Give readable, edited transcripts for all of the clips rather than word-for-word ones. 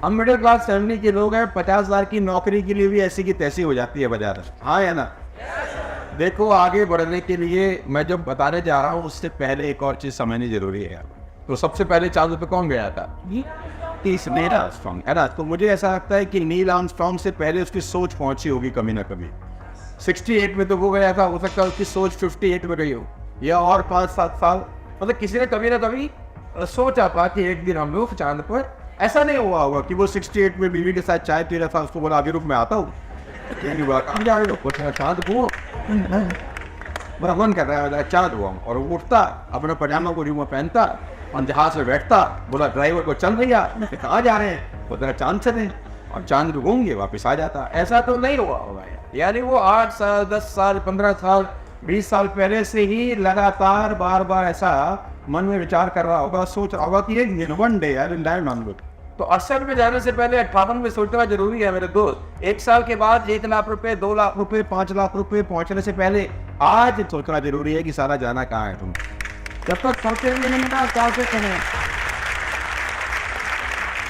हम middle class family के लोग हैं, 50,000 की नौकरी के लिए भी ऐसी की तैसी हो जाती है बाजार। हाँ या ना? देखो, आगे बढ़ने के लिए मैं जब बताने जा रहा हूँ उससे पहले एक और चीज समझनी जरूरी है। तो सबसे पहले चांद पे कौन गया था? नील आर्मस्ट्रॉन्ग, है ना? तो मुझे ऐसा लगता है कि नील आर्मस्ट्रॉन्ग से पहले उसकी सोच पहुंची होगी कभी ना कभी। 68 में तो वो गया था, हो सकता है उसकी सोच 58 में गई हो, या और 5-7 साल। मतलब किसी ने कभी ना कभी सोचा था कि एक दिन हम लोग चांद पर। ऐसा नहीं हुआ होगा कि वो 68 में बीवी के साथ चाय पी रहा था, उसको बोला अभी रुक मैं आता हूँ, चांद को मन कर रहा है चांद हुआ, और वो उठता अपना पजामा को रूम में पहनता और जहाज में बैठता, बोला ड्राइवर को चल भैया कहाँ जा रहे हैं, वो चांद से थे, और चांद घूम वापस आ जाता। ऐसा तो नहीं हुआ होगा, यानी वो 8 साल 10 साल 15 साल 20 साल पहले से ही लगातार बार बार ऐसा मन में विचार कर रहा होगा, सोच रहा होगा कि एक one day I will land on moon. तो असल में जाने से पहले 58 में सोचना जरूरी है मेरे दोस्त। 1 साल के बाद 1 लाख रुपए, 2 लाख रुपए, 5 लाख रुपए पहुंचने से पहले आज सोचना जरूरी है कि सारा जाना कहाँ है तुम। जब तक सोचेंगे नहीं ना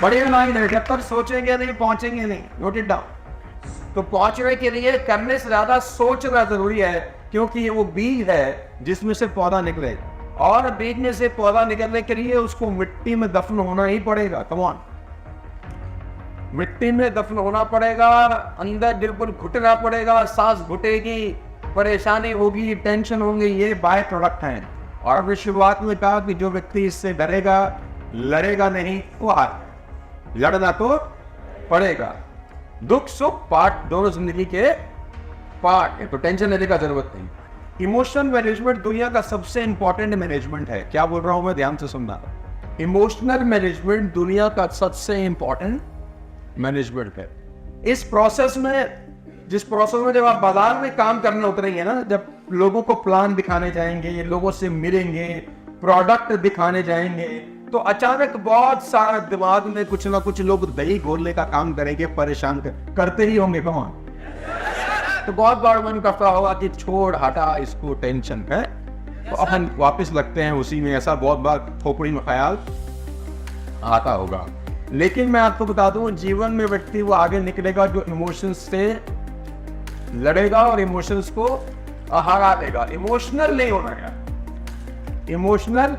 बढ़िया लाइन है, जब तक सोचेंगे नहीं पहुंचेंगे नहीं। Note it down. तो पहुंचने के लिए करने से ज्यादा सोचना जरूरी है, क्योंकि ये वो बीज है जिसमें से पौधा निकले, और बीज में से पौधा निकलने के लिए उसको मिट्टी में दफन होना ही पड़ेगा। कम ऑन, मिट्टी में दफन होना पड़ेगा, अंदर बिल्कुल घुटना पड़ेगा, सांस घुटेगी, परेशानी होगी, टेंशन होंगी, ये बाय प्रोडक्ट है। और अभी शुरुआत में कहा कि जो व्यक्ति इससे डरेगा, लड़ेगा नहीं, वो हार, लड़ना तो पड़ेगा। दुख सुख पार्ट, दोनों जिंदगी के पार्ट है, तो टेंशन लेने का जरूरत नहीं। इमोशनल मैनेजमेंट दुनिया का सबसे इंपॉर्टेंट मैनेजमेंट है। क्या बोल रहा हूं मैं, ध्यान से सुनना। इमोशनल मैनेजमेंट दुनिया का सबसे इंपॉर्टेंट मैनेजमेंट है। इस प्रोसेस में, जिस प्रोसेस में जब आप बाजार में काम करने उतरेंगे ना, जब लोगों को प्लान दिखाने जाएंगे, लोगों से मिलेंगे, प्रोडक्ट दिखाने जाएंगे, तो अचानक बहुत सारा दिमाग में कुछ ना कुछ लोग दही घोलने का काम करेंगे, परेशान करते ही होंगे। कौन? तो बहुत बार मन करता होगा कि छोड़ हटा इसको, टेंशन है, तो अपन वापस लगते हैं उसी में। ऐसा बहुत बार खोपड़ी में ख्याल आता होगा। लेकिन मैं आपको बता दूं, जीवन में व्यक्ति वो आगे निकलेगा जो इमोशंस से लड़ेगा और इमोशंस को हरा देगा। इमोशनल नहीं होना है, इमोशनल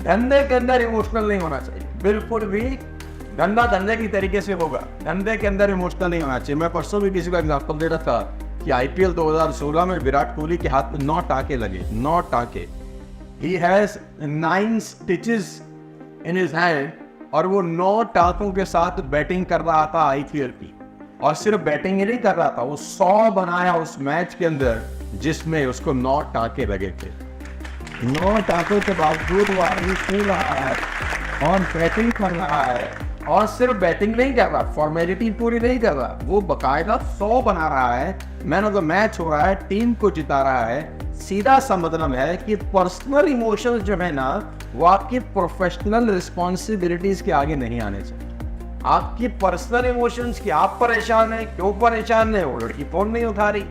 धंधे के अंदर इमोशनल नहीं होना चाहिए बिल्कुल भी। धंधा धंधे की तरीके से होगा, धंधे के अंदर इमोशनल नहीं होना चाहिए। मैं परसों भी किसी का एग्जाम्पल दे रहा था कि IPL 2016 में विराट कोहली के हाथ में 9 टाके लगे, 9 टाके। He has 9 stitches in his hand, और वो 9 टाकों के साथ बैटिंग कर रहा था IPL की। और सिर्फ बैटिंग ही नहीं कर रहा था, वो 100 बनाया उस मैच के अंदर जिसमें उसको 9 टाके लगे थे। 9 टाकों के बावजूद वो आदमी खेल रहा है और बैटिंग कर रहा है, और सिर्फ बैटिंग नहीं कर रहा, फॉर्मेलिटी पूरी नहीं कर रहा, वो बकायदा 100 बना रहा है, मैन ऑफ द मैच हो रहा है, टीम को जिता रहा है। सीधा सा मतलब है कि पर्सनल इमोशंस जो है ना, वो आपकी प्रोफेशनल रिस्पॉन्सिबिलिटीज के आगे नहीं आने चाहिए। आपकी पर्सनल इमोशंस की, आप परेशान है, क्यों परेशान है, वो लड़की फोन नहीं उठा रही।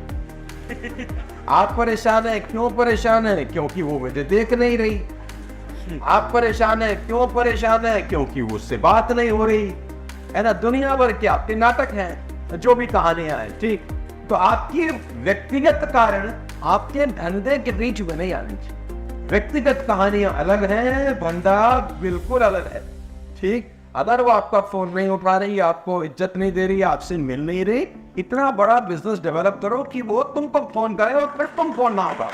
आप परेशान है, क्यों परेशान है, क्योंकि वो मुझे देख नहीं रही। आप परेशान है, क्यों परेशान है, क्योंकि वो उससे बात नहीं हो रही, है ना। दुनिया भर के आपके नाटक हैं, जो भी कहानियां हैं, ठीक। तो आपकी व्यक्तिगत कारण आपके धंधे के बीच में नहीं आनी चाहिए। व्यक्तिगत कहानियां अलग है, धंधा बिल्कुल अलग है, ठीक। अगर वो आपका फोन नहीं उठा रही, आपको इज्जत नहीं दे रही, आपसे मिल नहीं रही, इतना बड़ा बिजनेस डेवलप करो कि वो तुमको फोन करे और फिर तुम फोन ना होगा।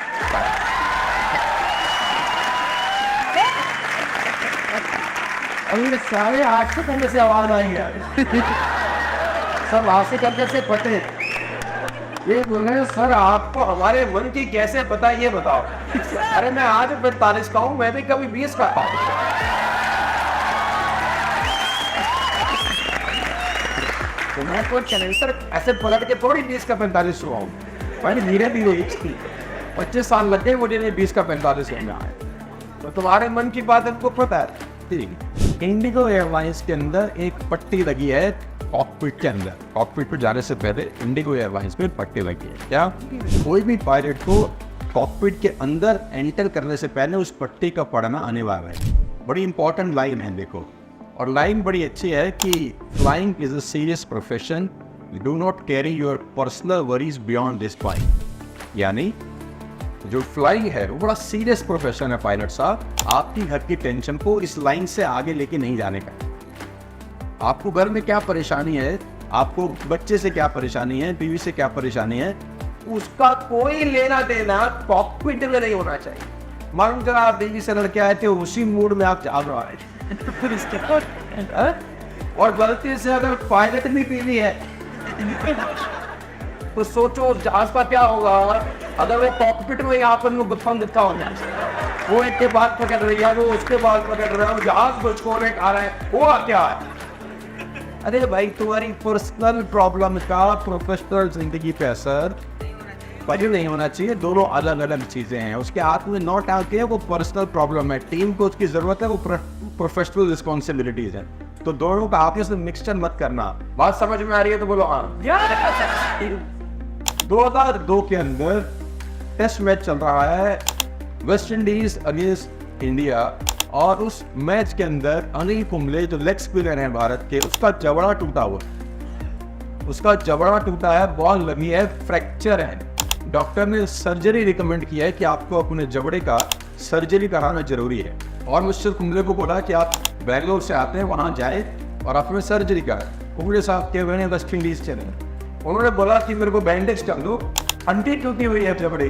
अभी सारे 8 घंटे से आवाज आई है सब आसे करके से पते। ये बोल रहे सर आपको हमारे मन की कैसे पता, ये बताओ। अरे मैं आज 45 का हूँ, मैं भी कभी 20 का था। तो मैं तो चैनल सर ऐसे पलट के थोड़ी 20 का 45 हुआ हूँ, मैंने धीरे धीरे 25 साल लग गए मुझे 20 का 45 होने आए। तो तुम्हारे मन की बात हमको पता है, ठीक। इंडिगो एयरलाइंस के अंदर एक पट्टी लगी है कॉकपिट के अंदर। कॉकपिट पर जाने से पहले इंडिगो एयरलाइंस में पट्टी लगी है। क्या कोई भी पायलट को कॉकपिट के अंदर एंटर करने से पहले उस पट्टी का पढ़ना अनिवार्य है। बड़ी इंपॉर्टेंट लाइन है, देखो। और लाइन बड़ी अच्छी है कि flying is a serious profession, do not carry your personal worries beyond this point. यानी जो फ्लाइंग है वो बड़ा सीरियस प्रोफेशन है पायलट साहब, आपकी घर की टेंशन को इस लाइन से आगे लेके नहीं जाने का। आपको घर में क्या परेशानी है, आपको बच्चे से क्या परेशानी है, बीवी से क्या परेशानी है, उसका कोई लेना देना कॉकपिट में नहीं होना चाहिए। मालूम जरा आप दिल्ली से लड़के आए थे, उसी मूड में आप जा रहे हैं फिर इसके बाद और गलती से अगर पायलट भी पी ली है तो सोचो जहाज का क्या होगा अगर वो कॉकपिट में यहाँ पर गुत्थम दिखा हो जाए, वो एक के बाद पकड़ रही है, वो उसके बाद पकड़ रहा है, जहाज को छोड़ने आ रहा है, हुआ क्या है? अरे भाई तुम्हारी पर्सनल प्रॉब्लम का प्रोफेशनल जिंदगी पे असर पहले नहीं होना चाहिए। दोनों अलग अलग चीजें हैं, उसके हाथ में नॉट आके वो पर्सनल प्रॉब्लम है, टीम को उसकी जरूरत है, वो प्रोफेशनल रिस्पॉन्सिबिलिटीज है, तो दोनों का आपस में मिक्सचर मत करना। बात समझ में आ रही है तो बोलो हाँ। 2002 के अंदर टेस्ट मैच चल रहा है वेस्ट इंडीज अगेंस्ट इंडिया, और उस मैच के अंदर अनिल कुंबले जो लेग स्पिनर है भारत के, उसका जबड़ा टूटा हुआ, उसका जबड़ा टूटा है, बॉल लगी है, फ्रैक्चर है। डॉक्टर ने सर्जरी रिकमेंड किया है कि आपको अपने जबड़े का सर्जरी कराना जरूरी है, और मिस्टर कुंबले को बोला कि आप बेंगलोर से आते हैं, वहां जाए और अपने सर्जरी कराए। कुंबले साहब के मैंने वेस्ट इंडीज चले, उन्होंने बोला कि मेरे को बैंडेज कर दो, हड्डी टूटी हुई है, जबड़े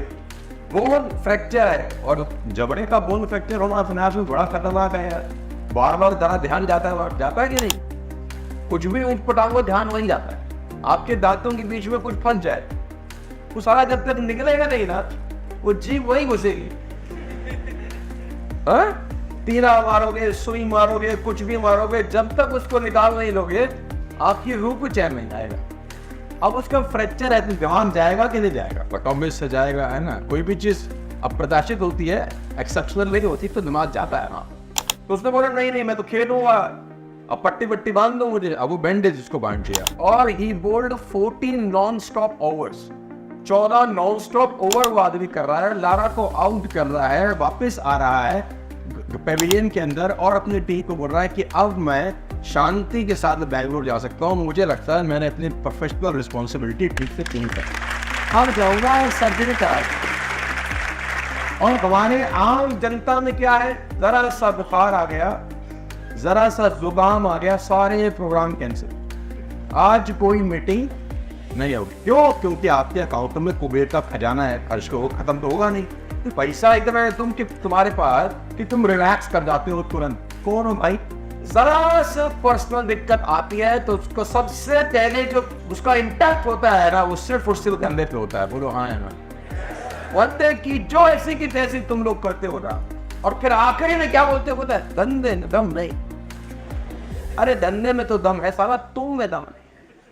बोन फ्रैक्चर है, और जबड़े का बोन फ्रैक्चर होना अपने आप में बड़ा खतरनाक है यार। बार बार जरा ध्यान जाता है कि नहीं, कुछ भी ऊट पटांगो ध्यान वही जाता है। आपके दांतों के बीच में कुछ फंस जाए, वो सारा जब तक निकलेगा नहीं ना, वो जीभ वही घुसेगी। तीरा मारोगे, सुई मारोगे, कुछ भी मारोगे, जब तक उसको निकाल नहीं लोगे आपकी रूह को चैन नहीं आएगा। अब उसका फ्रैक्चर है तो ध्यान जाएगा कि नहीं जाएगा? ऑब्वियस से जाएगा, है ना। कोई भी चीज अप्रत्याशित होती है, एक्सेप्शनल नहीं होती, तो दिमाग जाता है ना। तो उसने बोला नहीं मैं तो खेलूंगा, अब पट्टी पट्टी बांध दो मुझे। अब वो बैंडेज उसको बांध दिया, और he bowled 14 non stop overs, 14 non stop over वो आदमी कर रहा है, लारा को आउट कर रहा है, वापस आ रहा है पेविलियन के अंदर, और अपनी टीम को बोल रहा है कि अब मैं शांति के साथ बैंगलोर जा सकता हूँ, मुझे लगता है मैंने अपनी प्रोफेशनल रिस्पॉन्सिबिलिटी ठीक से की है, अब जाऊंगा सर्जरी करा। और हमारे आम जनता में क्या है, जरा सा बुखार आ गया, जरा सा जुकाम आ गया, सारे प्रोग्राम कैंसिल, आज कोई मीटिंग नहीं होगी। क्यों? क्योंकि आपके अकाउंट में कुबेर का खजाना है, खर्च को खत्म तो होगा नहीं, पैसा एकदम है तुम्हारे पास कि तुम रिलैक्स कर जाते हो तुरंत। कौन हो भाई? जरा सा पर्सनल दिक्कत आती है तो उसको सबसे पहले जो उसका इम्पैक्ट होता है ना, वो सिर्फ और सिर्फ कंधे पे होता है। बोलो हाँ है ना? बोलते कि जो ऐसी की तैसी तुम लोग करते हो ना, और फिर आखिरी में क्या बोलते होता है, धंधे में दम नहीं। अरे धंधे में तो दम है साला, तुम में दम नहीं।